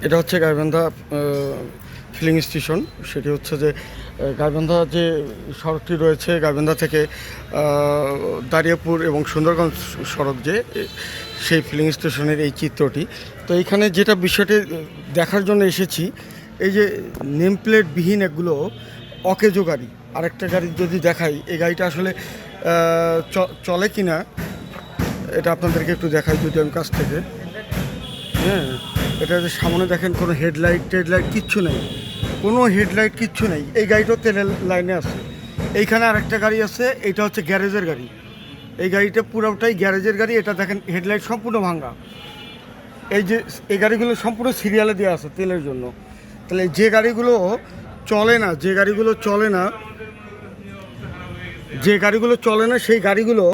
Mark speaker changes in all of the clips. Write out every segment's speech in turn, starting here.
Speaker 1: এটা হচ্ছে Gaibandha filling station. সেটি হচ্ছে যে গাইবান্ধা যে সড়কটি রয়েছে গাইবান্ধা থেকে দারিয়াপুর এবং সুন্দরগঞ্জ সড়ক যে সেই ফিলিং স্টেশনের এই চিত্রটি। তো এইখানে যেটা বিষয়টি দেখার জন্য এসেছি, এই যে নেম প্লেটবিহীন এগুলো অকেজো গাড়ি। আরেকটা গাড়ি যদি দেখাই, এই গাড়িটা আসলে চলে কি না এটা আপনাদেরকে একটু দেখাই যদি আমি কাছ থেকে। হ্যাঁ, এটা যে সামনে দেখেন কোনো টেডলাইট কিচ্ছু নেই, কোনো হেডলাইট কিচ্ছু নেই। এই গাড়িটাও তেলের লাইনে আছে। এইখানে আরেকটা গাড়ি আছে, এটা হচ্ছে গ্যারেজের গাড়ি। এই গাড়িটা পুরোটাই গ্যারেজের গাড়ি। এটা দেখেন হেডলাইট সম্পূর্ণ ভাঙা। এই গাড়িগুলো সম্পূর্ণ সিরিয়ালে দেওয়া আছে তেলের জন্য। তাহলে যে গাড়িগুলো চলে না সেই গাড়িগুলো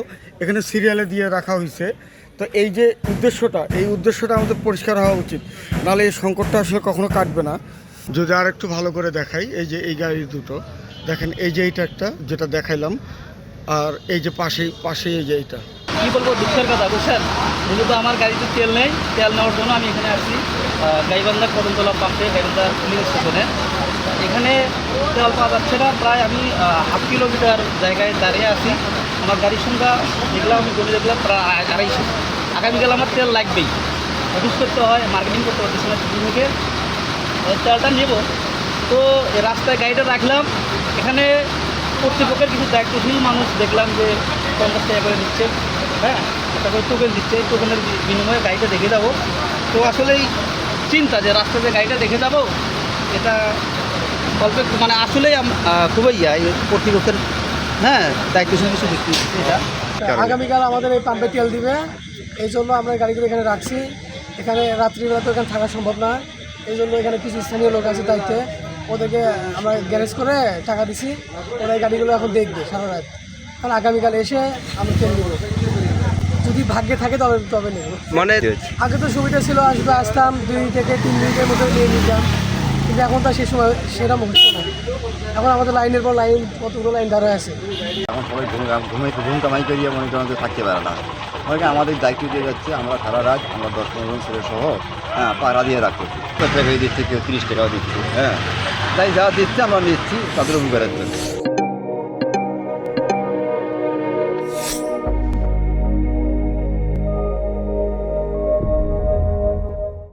Speaker 1: এখানে সিরিয়ালে দিয়ে রাখা হয়েছে। তো এই যে উদ্দেশ্যটা আমাদের পরিষ্কার হওয়া উচিত, নাহলে এই সংকটটা আসলে কখনো কাটবে না। যদি আর একটু ভালো করে দেখাই, এই যে এই গাড়ি দুটো দেখেন, এই যে এইটা একটা যেটা দেখাইলাম, আর এই যে পাশেই এই যে এইটা।
Speaker 2: কী বলবো, দুঃখের কথা বুঝছেন। মূলত আমার গাড়িতে তেল নেই, তেল নেওয়ার জন্য আমি এখানে আসছি গাইবান্ধা কদমতলা পাম্পে, গাইবান্ধা পুলিশ স্টেশনে। এখানে তেল পাওয়া যাচ্ছে না। প্রায় আমি হাফ কিলোমিটার জায়গায় দাঁড়িয়ে আছি। আমার গাড়ির সংখ্যা দেখলাম, আমি গড়ে দেখলাম প্রায় 250। আগামীকাল আমার তেল লাগবেই, অফিস করতে হয়, মার্কেটিং করতে পারতেছি না থেকে তেলটা নেব। তো রাস্তায় গাড়িটা রাখলাম। এখানে কর্তৃপক্ষের কিছু দায়িত্বশীল মানুষ দেখলাম যে 50 টাকা করে নিচ্ছে, হ্যাঁ, তারপরে টোকেন দিচ্ছে। টোকেনের বিনিময়ে গাড়িটা দেখে যাবো। তো আসলেই চিন্তা যে রাস্তাতে গাড়িটা দেখে যাবো, এটা অল্প মানে আসলেই খুবই কর্তৃপক্ষের দায়িত্বশীল কিছু দেখতে এটা।
Speaker 3: আগামীকাল আমাদের এই পাম্পে তেল দিবে, এই জন্য আমরা গাড়িগুলো এখানে রাখছি। এখানে রাত্রিবেলা তো এখানে থাকা সম্ভব না, এই জন্য এখানে কিছু স্থানীয় লোক আছে দায়িত্বে, ওদেরকে আমরা গ্যারেজ করে টাকা দিছি। ওরা এই গাড়িগুলো এখন দেখবে সারা রাত। কারণ আগামীকাল এসে আমরা তেল দেবো, যদি ভাগ্যে থাকে তবে নেব। মানে আগে তো সুবিধা ছিল, আসতাম 2 থেকে 3 মিনিটের মধ্যে নিয়ে নিতাম, কিন্তু এখন তো সেই সময় সেরকম হচ্ছে না। এখন আমাদের লাইনের পর লাইন, কতগুলো লাইন দাঁড়ায় আছে।
Speaker 4: এখন সবাই ঘুম কামাই করিয়ে মনে করেন থাকতে পারে না। ওইখানে আমাদের দায়িত্ব দিয়ে যাচ্ছে, আমরা সারা রাত আমরা 10-15 জন ছেলে সহ পাড়া দিয়ে রাখতেছি। 50 টাকা দিচ্ছে, কেউ 30 টাকাও দিচ্ছে, হ্যাঁ, তাই যা দিচ্ছে আমরা নিচ্ছি তাদের উপকারের জন্য।